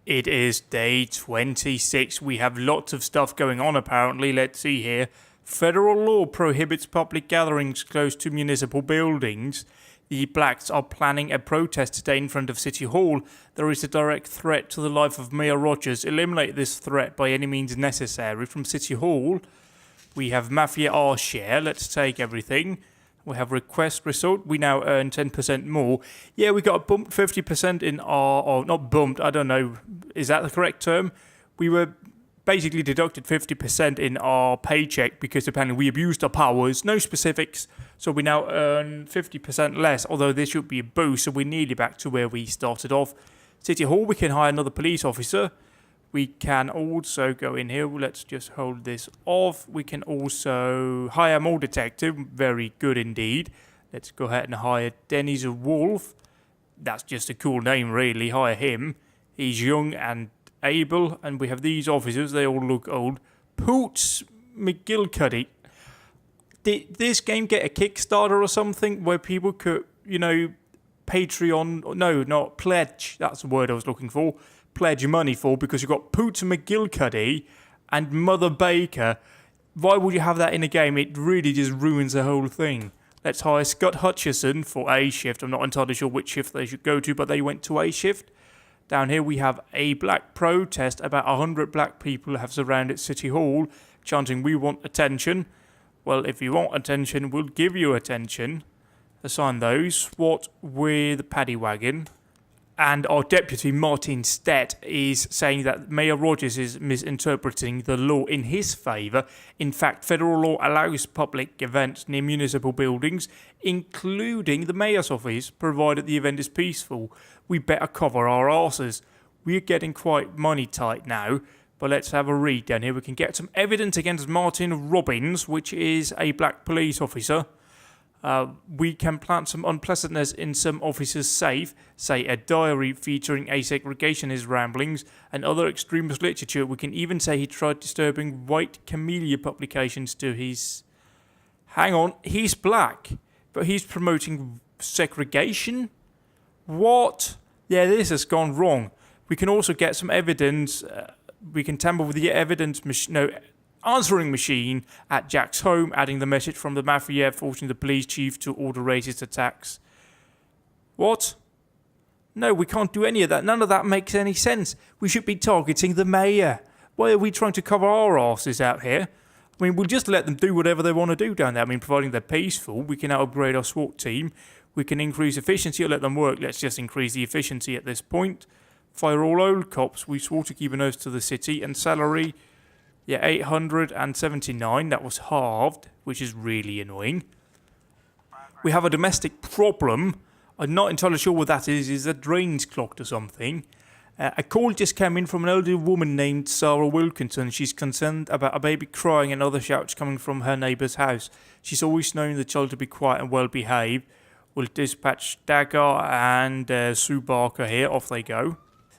It is day 26. We have lots of stuff going on apparently. Let's see here. Federal law prohibits public gatherings close to municipal buildings. The Blacks are planning a protest today in front of City Hall. There is a direct threat to the life of Mayor Rogers. Eliminate this threat by any means necessary. From City Hall, we have Mafia our share. Let's take everything. We have request result. We now earn 10% more. Yeah, we got bumped 50% in our... Or not bumped, I don't know. Is that the correct term? We were basically deducted 50% in our paycheck because apparently we abused our powers. No specifics. So we now earn 50% less. Although this should be a boost. So we're nearly back to where we started off. City Hall, we can hire another police officer. We can also go in here. Let's just hold this off. We can also hire more detective. Very good indeed. Let's go ahead and hire Dennis Wolf. That's just a cool name, really. Hire him. He's young and able. And we have these officers. They all look old. Poots McGillicuddy. Did this game get a Kickstarter or something where people could, Patreon... No, not pledge. That's the word I was looking for. Pledge money for, because you've got Poots McGillicuddy and Mother Baker. Why would you have that in a game? It really just ruins the whole thing. Let's hire Scott Hutchison for A shift. I'm not entirely sure which shift they should go to, but they went to A shift. Down here we have a black protest. About 100 black people have surrounded City Hall, chanting, "We want attention." Well, if you want attention, we'll give you attention. Assign those. SWAT with Paddy Wagon. And our deputy, Martin Stett, is saying that Mayor Rogers is misinterpreting the law in his favour. In fact, federal law allows public events near municipal buildings, including the mayor's office, provided the event is peaceful. We better cover our arses. We're getting quite money tight now, but let's have a read down here. We can get some evidence against Martin Robbins, which is a black police officer. We can plant some unpleasantness in some officers' safe, say a diary featuring a-segregationist ramblings and other extremist literature. We can even say he tried disturbing white camellia publications to his... Hang on, he's black, but he's promoting segregation? What? Yeah, this has gone wrong. We can also get some evidence. We can tamper with the evidence answering machine at Jack's home, adding the message from the mafia, forcing the police chief to order racist attacks. What? No, we can't do any of that. None of that makes any sense. We should be targeting the mayor. Why are we trying to cover our asses out here? I mean, we'll just let them do whatever they want to do down there. I mean, providing they're peaceful, we can now upgrade our SWAT team. We can increase efficiency or let them work. Let's just increase the efficiency at this point. Fire all old cops. We swore to keep a nose to the city. And salary... Yeah, 879, that was halved, which is really annoying. We have a domestic problem. I'm not entirely sure what that is. Is that drains clogged or something? A call just came in from an elderly woman named Sarah Wilkinson. She's concerned about a baby crying and other shouts coming from her neighbour's house. She's always known the child to be quiet and well behaved. We'll dispatch Dagger and Sue Barker here. Off they go.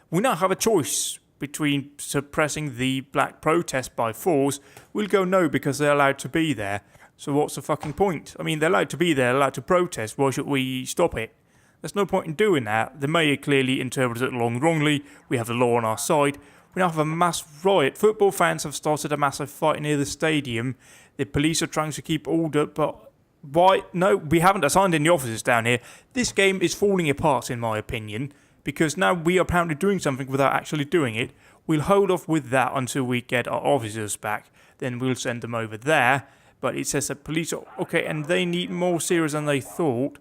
We now have a choice between suppressing the black protest by force. We'll go no because they're allowed to be there. So what's the fucking point? I mean, they're allowed to be there, allowed to protest. Why should we stop it? There's no point in doing that. The mayor clearly interpreted it wrongly. We have the law on our side. We now have a mass riot. Football fans have started a massive fight near the stadium. The police are trying to keep order, but why? No, we haven't assigned any officers down here. This game is falling apart, in my opinion, because now we are apparently doing something without actually doing it. We'll hold off with that until we get our officers back. Then we'll send them over there. But it says that police are... Okay, and they need more serious than they thought.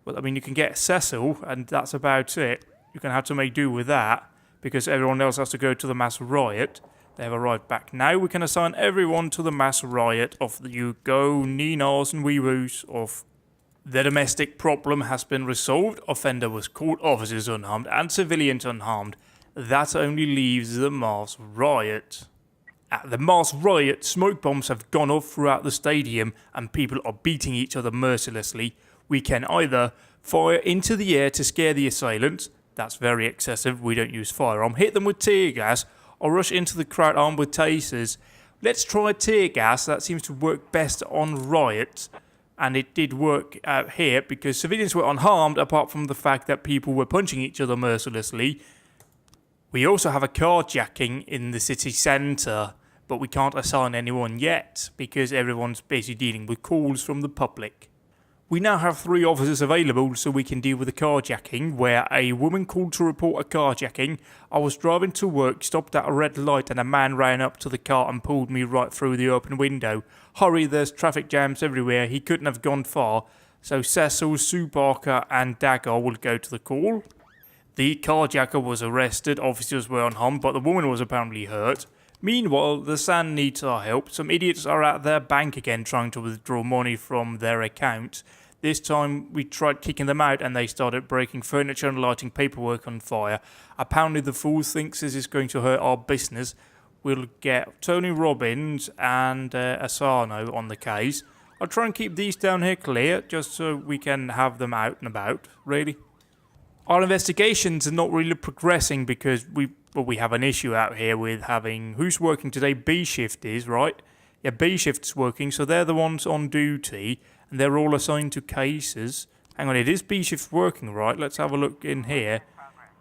Well, I mean, you can get Cecil, and that's about it. You're going to have to make do with that, because everyone else has to go to the mass riot. They have arrived back now. We can assign everyone to the mass riot of the You Go, Ninas and Weewoos of... The domestic problem has been resolved. Offender was caught, officers unharmed and civilians unharmed. That only leaves the mass riot. At the mass riot, smoke bombs have gone off throughout the stadium and people are beating each other mercilessly. We can either fire into the air to scare the assailants. That's very excessive. We don't use firearm. Hit them with tear gas or rush into the crowd armed with tasers. Let's try tear gas. That seems to work best on riots. And it did work out here because civilians were unharmed apart from the fact that people were punching each other mercilessly. We also have a carjacking in the city centre, but we can't assign anyone yet because everyone's busy dealing with calls from the public. We now have 3 officers available so we can deal with the carjacking, where a woman called to report a carjacking. I was driving to work, stopped at a red light, and a man ran up to the car and pulled me right through the open window. Hurry, there's traffic jams everywhere. He couldn't have gone far. So Cecil, Sue Barker and Dagger will go to the call. The carjacker was arrested, officers were unharmed, but the woman was apparently hurt. Meanwhile, the Sand needs our help. Some idiots are at their bank again trying to withdraw money from their account. This time we tried kicking them out and they started breaking furniture and lighting paperwork on fire. Apparently the fool thinks this is going to hurt our business. We'll get Tony Robbins and Asano on the case. I'll try and keep these down here clear just so we can have them out and about, really. Our investigations are not really progressing because we have an issue out here with having... Who's working today? B shift is, right? Yeah, B shift's working, so they're the ones on duty, and they're all assigned to cases. Hang on, it is B shift working, right? Let's have a look in here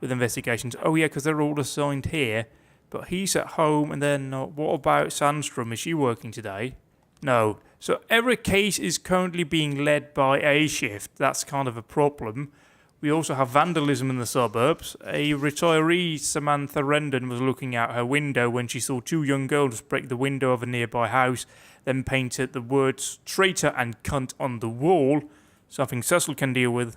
with investigations. Oh yeah, because they're all assigned here, but he's at home, and then what about Sandstrom? Is she working today? No. So every case is currently being led by A shift. That's kind of a problem. We also have vandalism in the suburbs. A retiree, Samantha Rendon, was looking out her window when she saw 2 young girls break the window of a nearby house, then painted the words traitor and cunt on the wall, something Cecil can deal with.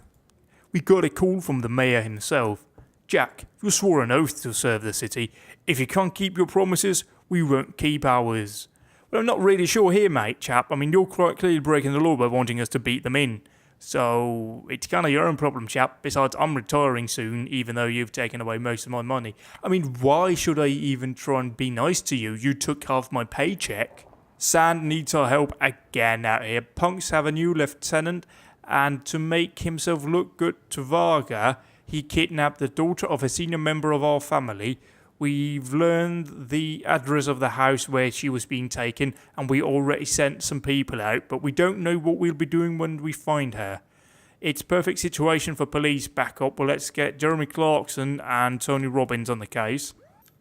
We got a call from the mayor himself. Jack, you swore an oath to serve the city. If you can't keep your promises, we won't keep ours. Well, I'm not really sure here, mate, chap. I mean, you're quite clearly breaking the law by wanting us to beat them in. So, it's kind of your own problem, chap. Besides, I'm retiring soon, even though you've taken away most of my money. I mean, why should I even try and be nice to you? You took half my paycheck. Sand needs our help again out here. Punks have a new lieutenant, and to make himself look good to Varga, he kidnapped the daughter of a senior member of our family. We've learned the address of the house where she was being taken, and we already sent some people out, but we don't know what we'll be doing when we find her. It's perfect situation for police backup. Well, let's get Jeremy Clarkson and Tony Robbins on the case.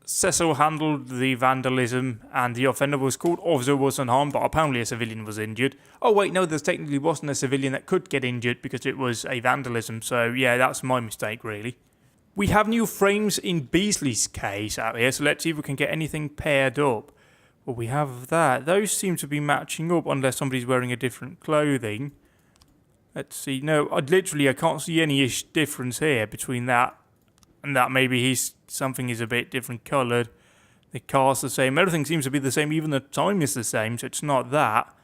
Cecil handled the vandalism, and the offender was caught. Officer was unharmed, but apparently a civilian was injured. Oh wait, no, there technically wasn't a civilian that could get injured because it was a vandalism, so yeah, that's my mistake, really. We have new frames in Beasley's case out here, so let's see if we can get anything paired up. Well, we have that. Those seem to be matching up unless somebody's wearing a different clothing. Let's see. No, I can't see any difference here between that and that. Maybe something is a bit different coloured. The car's the same. Everything seems to be the same. Even the time is the same, so it's not that.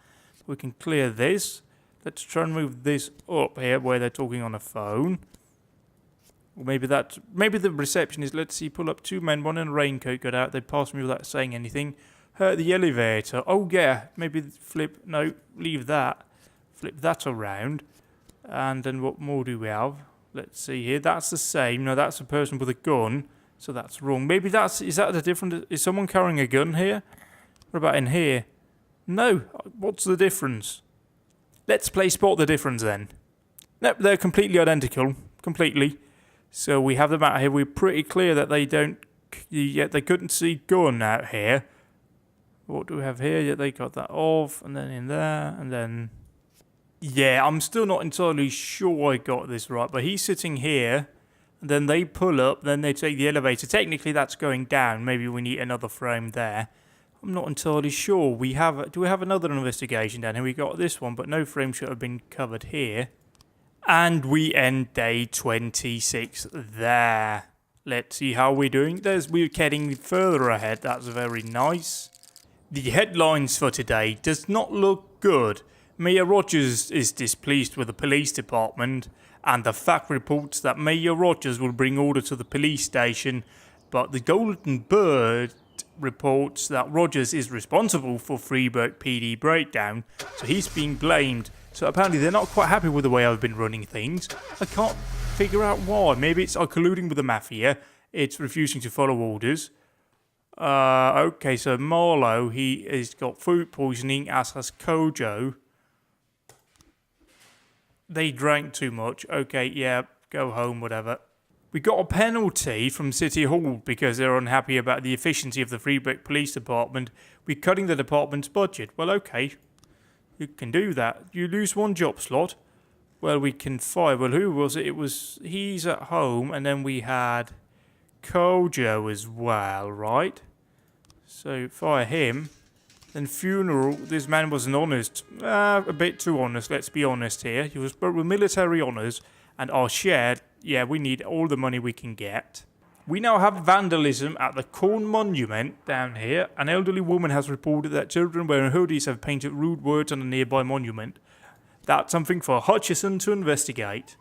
We can clear this. Let's try and move this up here where they're talking on a phone. Or maybe the reception is, let's see, pull up 2 men, one in a raincoat got out. They passed me without saying anything. Hurt the elevator. Oh yeah, maybe leave that. Flip that around. And then what more do we have? Let's see here. That's the same. No, that's a person with a gun. So that's wrong. Maybe is that the difference? Is someone carrying a gun here? What about in here? No. What's the difference? Let's play spot the difference then. Nope, they're completely identical. Completely. So we have them out here. We're pretty clear that they couldn't see gun out here. What do we have here? Yeah, they got that off, and then in there, and then... Yeah, I'm still not entirely sure I got this right, but he's sitting here, and then they pull up, then they take the elevator. Technically, that's going down. Maybe we need another frame there. I'm not entirely sure. Do we have another investigation down here? We got this one, but no frame should have been covered here. And we end day 26 there. Let's see how we're doing. We're getting further ahead. That's very nice. The headlines for today does not look good. Mayor Rogers is displeased with the police department, and the fact reports that Mayor Rogers will bring order to the police station, but the Golden Bird reports that Rogers is responsible for Freeburg PD breakdown, so he's being blamed. So apparently they're not quite happy with the way I've been running things. I can't figure out why. Maybe it's colluding with the mafia. It's refusing to follow orders. Okay, so Marlowe, he has got food poisoning, as has Kojo. They drank too much. Okay, yeah, go home, whatever. We got a penalty from City Hall because they're unhappy about the efficiency of the Freeburg Police Department. We're cutting the department's budget. Well, okay, you can do that. You lose one job slot. Well, we can fire. Well, who was it? He's at home, and then we had Kojo as well, right? So fire him. Then funeral. This man wasn't honest. A bit too honest, let's be honest here. He was buried with military honours, and our share, yeah, we need all the money we can get. We now have vandalism at the Corn Monument down here. An elderly woman has reported that children wearing hoodies have painted rude words on a nearby monument. That's something for Hutchison to investigate.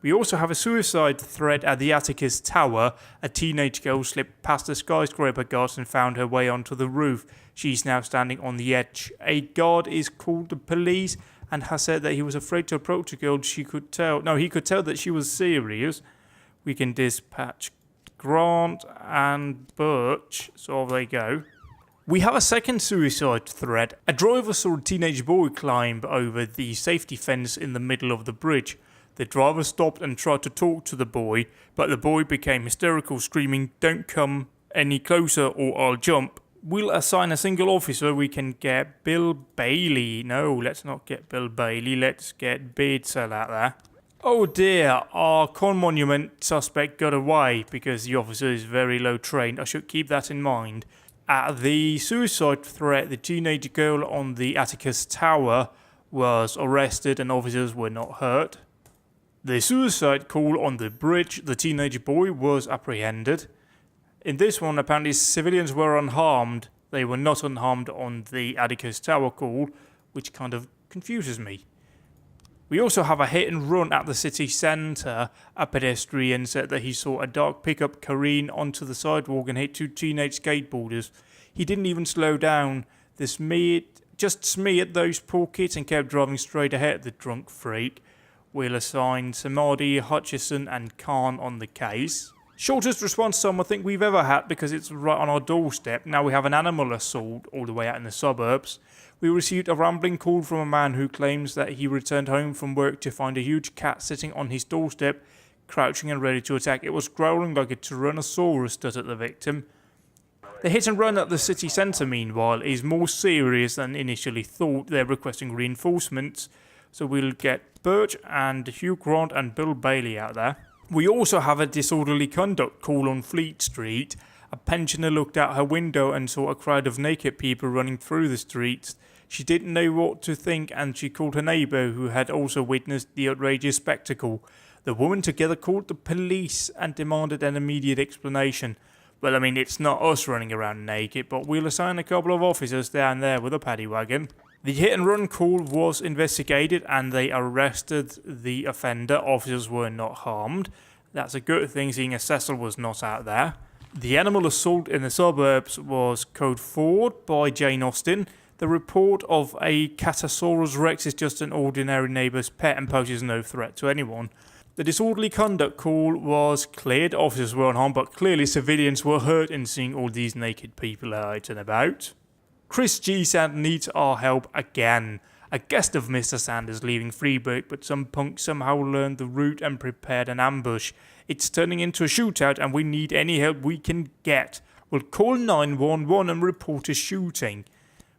We also have a suicide threat at the Atticus Tower. A teenage girl slipped past the skyscraper guards and found her way onto the roof. She's now standing on the edge. A guard is called the police and has said that he was afraid to approach the girl. He could tell that she was serious. We can dispatch Grant and Birch. So off they go. We have a second suicide threat. A driver saw a teenage boy climb over the safety fence in the middle of the bridge. The driver stopped and tried to talk to the boy, but the boy became hysterical, screaming, "Don't come any closer or I'll jump." We'll assign a single officer. We can get Bill Bailey. No, let's not get Bill Bailey. Let's get Beardsell out there. Oh dear, our Corn Monument suspect got away because the officer is very low trained. I should keep that in mind. At the suicide threat, the teenage girl on the Atticus Tower was arrested and officers were not hurt. The suicide call on the bridge, the teenage boy was apprehended. In this one, apparently civilians were unharmed. They were not unharmed on the Atticus Tower call, which kind of confuses me. We also have a hit and run at the city centre. A pedestrian said that he saw a dark pickup careen onto the sidewalk and hit two teenage skateboarders. He didn't even slow down. Just smeared those poor kids and kept driving straight ahead, the drunk freak. We'll assign Samadhi, Hutchison and Khan on the case. Shortest response time I think we've ever had because it's right on our doorstep. Now we have an animal assault all the way out in the suburbs. We received a rambling call from a man who claims that he returned home from work to find a huge cat sitting on his doorstep, crouching and ready to attack. It was growling like a Tyrannosaurus, stuttered the victim. The hit and run at the city centre, meanwhile, is more serious than initially thought. They're requesting reinforcements, so we'll get Birch and Hugh Grant and Bill Bailey out there. We also have a disorderly conduct call on Fleet Street. A pensioner looked out her window and saw a crowd of naked people running through the streets. She didn't know what to think and she called her neighbour, who had also witnessed the outrageous spectacle. The woman together called the police and demanded an immediate explanation. Well, I mean, it's not us running around naked, but we'll assign a couple of officers down there with a paddy wagon. The hit and run call was investigated and they arrested the offender. Officers were not harmed. That's a good thing, seeing as Cecil was not out there. The animal assault in the suburbs was code forward by Jane Austen. The report of a Catasaurus Rex is just an ordinary neighbour's pet and poses no threat to anyone. The disorderly conduct call was cleared. Officers were unharmed, but clearly civilians were hurt in seeing all these naked people out and about. Chris G. Sand needs our help again. A guest of Mr. Sanders leaving Freeburg, but some punk somehow learned the route and prepared an ambush. It's turning into a shootout and we need any help we can get. We'll call 911 and report a shooting.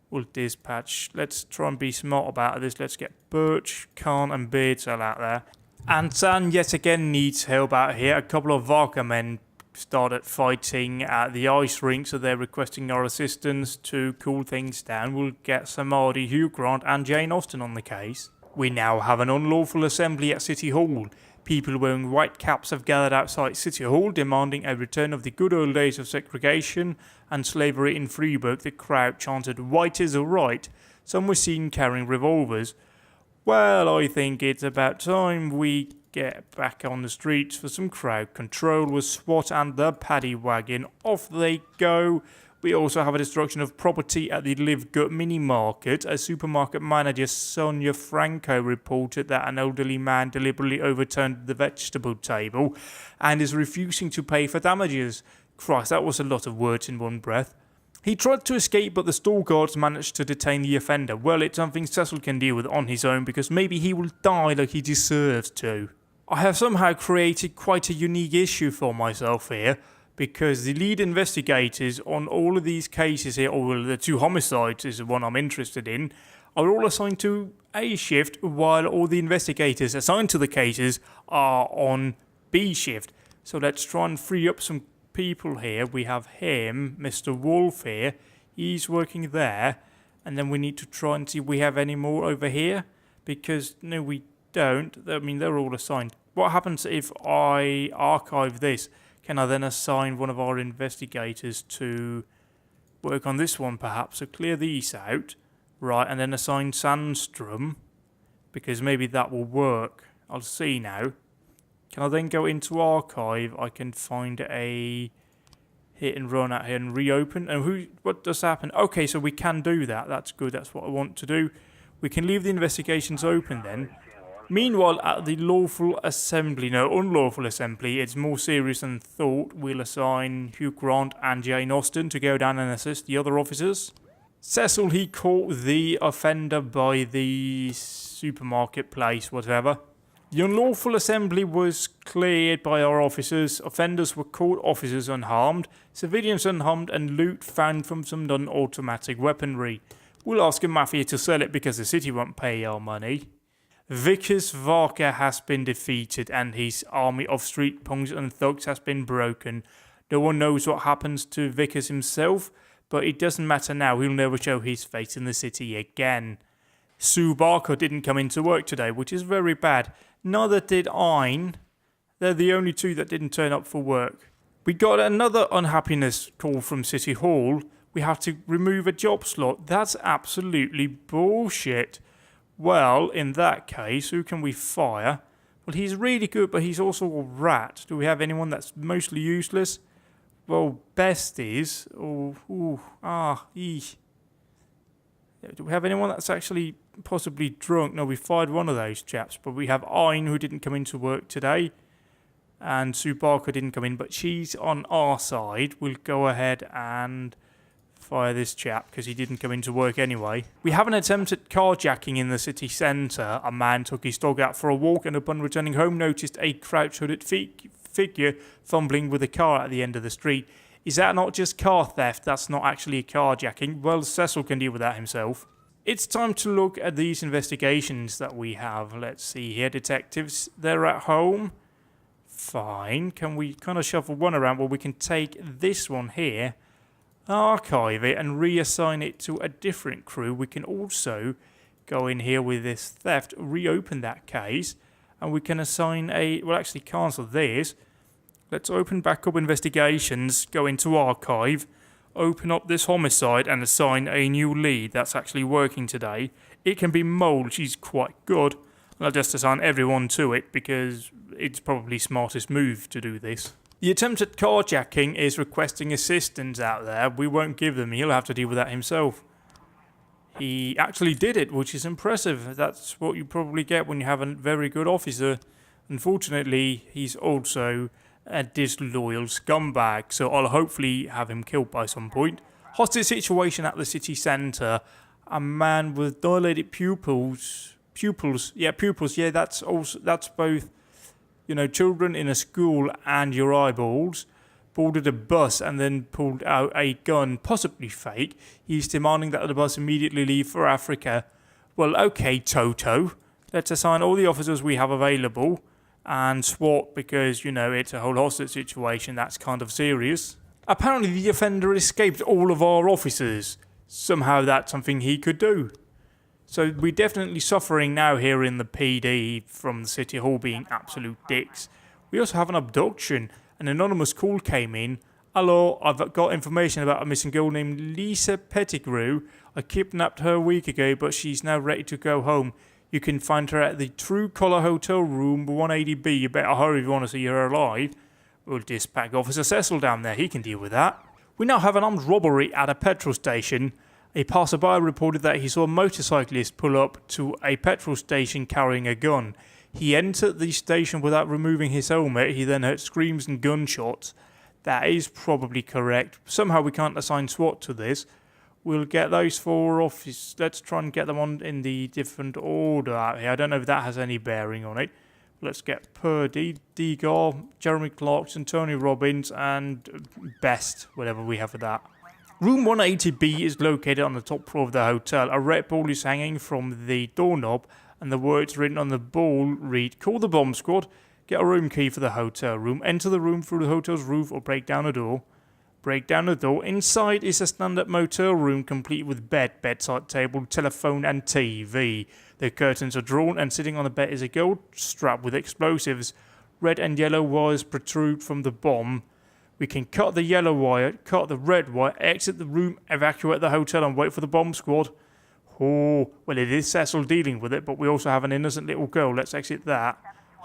We'll dispatch. Let's try and be smart about this. Let's get Birch, Khan and Beardsell out there. And San yet again needs help out here. A couple of Varka men started fighting at the ice rink, so they're requesting our assistance to cool things down. We'll get Samadhi, Hugh Grant and Jane Austen on the case. We now have an unlawful assembly at City Hall. People wearing white caps have gathered outside City Hall demanding a return of the good old days of segregation and slavery in Freeburg. The crowd chanted, "White is a right." Some were seen carrying revolvers. Well, I think it's about time we get back on the streets for some crowd control with SWAT and the paddy wagon. Off they go. We also have a destruction of property at the Live Good mini market. A supermarket manager, Sonia Franco, reported that an elderly man deliberately overturned the vegetable table and is refusing to pay for damages. Christ, that was a lot of words in one breath. He tried to escape, but the store guards managed to detain the offender. Well, it's something Cecil can deal with on his own because maybe he will die like he deserves to. I have somehow created quite a unique issue for myself here, because the lead investigators on all of these cases here, or the 2 homicides is the one I'm interested in, are all assigned to A shift, while all the investigators assigned to the cases are on B shift. So let's try and free up some people here. We have him, Mr. Wolf here. He's working there. And then we need to try and see if we have any more over here. Because, no, we don't. I mean, they're all assigned. What happens if I archive this? Can I then assign one of our investigators to work on this one, perhaps? So clear these out. Right, and then assign Sandstrom, because maybe that will work. I'll see now. Can I then go into archive? I can find a hit and run out here and reopen. And what does happen? Okay, so we can do that. That's good. That's what I want to do. We can leave the investigations open then. Meanwhile, at the unlawful assembly, it's more serious than thought. We'll assign Hugh Grant and Jane Austen to go down and assist the other officers. Cecil, he caught the offender by the supermarket place, whatever. The unlawful assembly was cleared by our officers. Offenders were caught, officers unharmed, civilians unharmed, and loot found from some non-automatic weaponry. We'll ask a mafia to sell it because the city won't pay our money. Vickers Varka has been defeated and his army of street punks and thugs has been broken. No one knows what happens to Vickers himself, but it doesn't matter now, he'll never show his face in the city again. Sue Barker didn't come into work today, which is very bad. Neither did Ein. They're the only 2 that didn't turn up for work. We got another unhappiness call from City Hall. We have to remove a job slot. That's absolutely bullshit. Well, in that case, who can we fire? Well, he's really good, but he's also a rat. Do we have anyone that's mostly useless? Well, best is... Do we have anyone that's actually possibly drunk? No, we fired one of those chaps, but we have Ein, who didn't come into work today, and Sue Barker didn't come in, but she's on our side. We'll go ahead and fire this chap, because he didn't come into work anyway. We have an attempt at carjacking in the city centre. A man took his dog out for a walk, and upon returning home noticed a crouch-hooded figure fumbling with a car at the end of the street. Is that not just car theft? That's not actually a carjacking. Well, Cecil can deal with that himself. It's time to look at these investigations that we have. Let's see here. Detectives, they're at home. Fine. Can we kind of shuffle one around? Well, we can take this one here, archive it, and reassign it to a different crew. We can also go in here with this theft, reopen that case, and we can assign actually cancel this. Let's open back up investigations, go into archive, open up this homicide and assign a new lead. That's actually working today. It can be Mole, she's quite good. I'll just assign everyone to it because it's probably smartest move to do this. The attempt at carjacking is requesting assistance out there. We won't give them, he'll have to deal with that himself. He actually did it, which is impressive. That's what you probably get when you have a very good officer. Unfortunately, he's also a disloyal scumbag, so I'll hopefully have him killed by some point. Hostage situation at the city centre. A man with dilated pupils, that's both, children in a school and your eyeballs. Boarded a bus and then pulled out a gun, possibly fake. He's demanding that the bus immediately leave for Africa. Well, okay, Toto. Let's assign all the officers we have available and swap because, it's a whole hostage situation. That's kind of serious. Apparently the offender escaped all of our officers. Somehow that's something he could do. So we're definitely suffering now here in the PD from the City Hall being absolute dicks. We also have an abduction. An anonymous call came in. Hello, I've got information about a missing girl named Lisa Pettigrew. I kidnapped her a week ago, but she's now ready to go home. You can find her at the True Colour Hotel room 180B. You better hurry if you want to see her alive. We'll dispatch Officer Cecil down there. He can deal with that. We now have an armed robbery at a petrol station. A passerby reported that he saw a motorcyclist pull up to a petrol station carrying a gun. He entered the station without removing his helmet. He then heard screams and gunshots. That is probably correct. Somehow we can't assign SWAT to this. We'll get those 4 officers. Let's try and get them on in the different order out here. I don't know if that has any bearing on it. Let's get Purdy, Degar, Jeremy Clarkson, Tony Robbins, and Best, whatever we have for that. Room 180B is located on the top floor of the hotel. A red ball is hanging from the doorknob, and the words written on the ball read, "Call the bomb squad, get a room key for the hotel room, enter the room through the hotel's roof or break down the door." Break down the door. Inside is a standard motel room complete with bed, bedside table, telephone and TV. The curtains are drawn and sitting on the bed is a girl strapped with explosives. Red and yellow wires protrude from the bomb. We can cut the yellow wire, cut the red wire, exit the room, evacuate the hotel and wait for the bomb squad. Oh, well it is Cecil dealing with it, but we also have an innocent little girl. Let's exit that.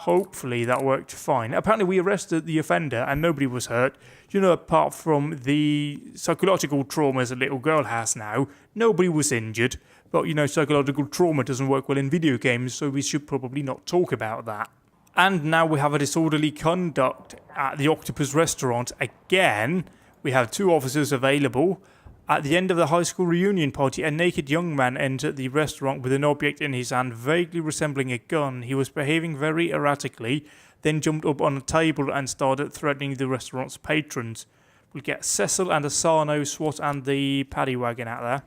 Hopefully that worked fine. Apparently we arrested the offender and nobody was hurt. You know, apart from the psychological traumas a little girl has now, nobody was injured. But, you know, psychological trauma doesn't work well in video games, so we should probably not talk about that. And now we have a disorderly conduct at the Octopus restaurant. Again, we have 2 officers available. At the end of the high school reunion party, a naked young man entered the restaurant with an object in his hand vaguely resembling a gun. He was behaving very erratically, then jumped up on a table and started threatening the restaurant's patrons. We'll get Cecil and Asano, SWAT and the paddy wagon out there.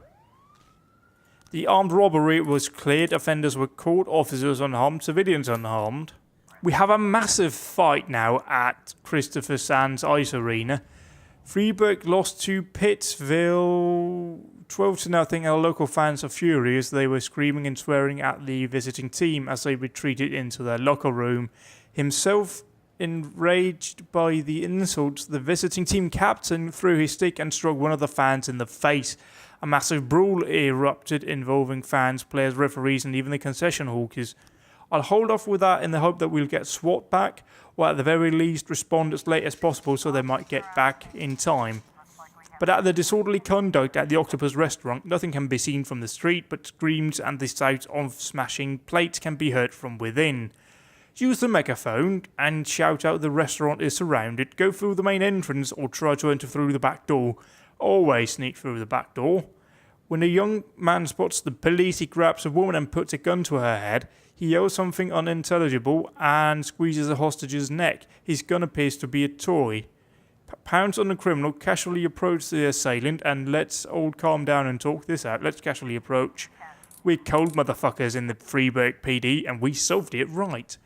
The armed robbery was cleared, offenders were caught, officers unharmed, civilians unharmed. We have a massive fight now at Christopher Sands Ice Arena. Freeburg lost to Pittsville 12-0. Our local fans are furious. They were screaming and swearing at the visiting team as they retreated into their locker room. Himself enraged by the insults, the visiting team captain threw his stick and struck one of the fans in the face. A massive brawl erupted involving fans, players, referees and even the concession hawkers. I'll hold off with that in the hope that we'll get SWAT back, or at the very least respond as late as possible so they might get back in time. But at the disorderly conduct at the Octopus restaurant, nothing can be seen from the street, but screams and the sound of smashing plates can be heard from within. Use the megaphone and shout out the restaurant is surrounded, go through the main entrance or try to enter through the back door. Always sneak through the back door. When a young man spots the police, he grabs a woman and puts a gun to her head. He yells something unintelligible and squeezes a hostage's neck. His gun appears to be a toy. Pounds on the criminal, casually approaches the assailant and let's all calm down and talk this out. Let's casually approach. We're cold motherfuckers in the Freeburg PD and we solved it right.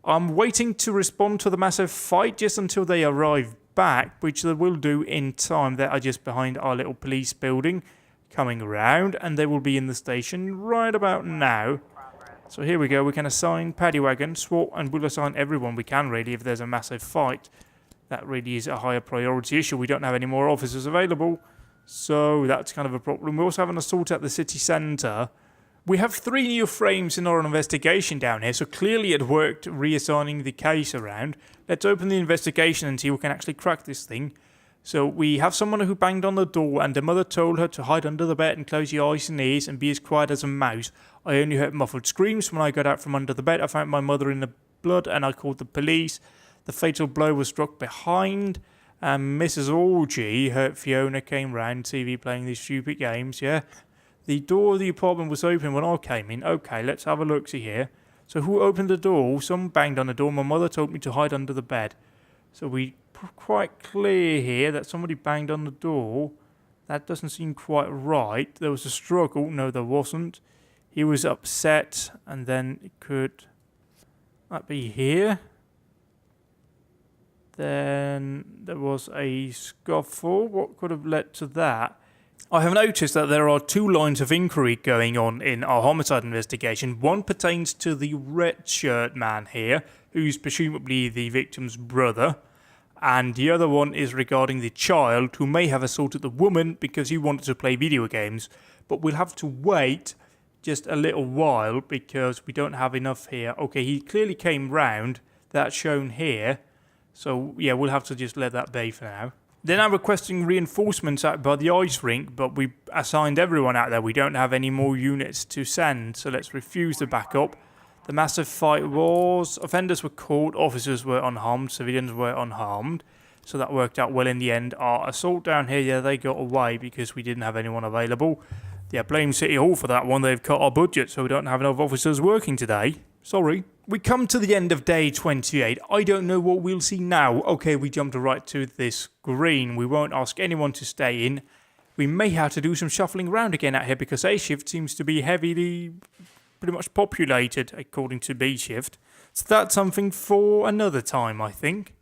I'm waiting to respond to the massive fight just until they arrive back, which they will do in time. They are just behind our little police building, coming around, and they will be in the station right about now. So here we go, we can assign paddy wagon, SWAT, and we'll assign everyone we can really if there's a massive fight. That really is a higher priority issue. We don't have any more officers available, so that's kind of a problem. We also have an assault at the city centre. We have 3 new frames in our investigation down here, so clearly it worked reassigning the case around. Let's open the investigation and see if we can actually crack this thing. So we have someone who banged on the door and the mother told her to hide under the bed and close your eyes and ears and be as quiet as a mouse. I only heard muffled screams when I got out from under the bed. I found my mother in the blood and I called the police. The fatal blow was struck behind. Mrs. Orgy, her Fiona, came round, TV playing these stupid games, yeah. The door of the apartment was open when I came in. Okay, let's have a look-see here. So who opened the door? Someone banged on the door. My mother told me to hide under the bed. So we quite clear here that somebody banged on the door. That doesn't seem quite right. There was a struggle. No, there wasn't. He was upset, and then it could that be here? Then there was a scuffle. What could have led to that? I have noticed that there are 2 lines of inquiry going on in our homicide investigation. One pertains to the red shirt man here, who's presumably the victim's brother. And the other one is regarding the child who may have assaulted the woman because he wanted to play video games. But we'll have to wait just a little while because we don't have enough here. Okay, he clearly came round. That's shown here. So, yeah, we'll have to just let that be for now. They're now requesting reinforcements out by the ice rink, but we assigned everyone out there. We don't have any more units to send, so let's refuse the backup. The massive fight was, offenders were caught, officers were unharmed, civilians were unharmed. So that worked out well in the end. Our assault down here, yeah, they got away because we didn't have anyone available. Yeah, blame City Hall for that one. They've cut our budget, so we don't have enough officers working today. Sorry. We come to the end of day 28. I don't know what we'll see now. Okay, we jumped right to this green. We won't ask anyone to stay in. We may have to do some shuffling around again out here because A shift seems to be heavily pretty much populated according to B shift. So that's something for another time, I think.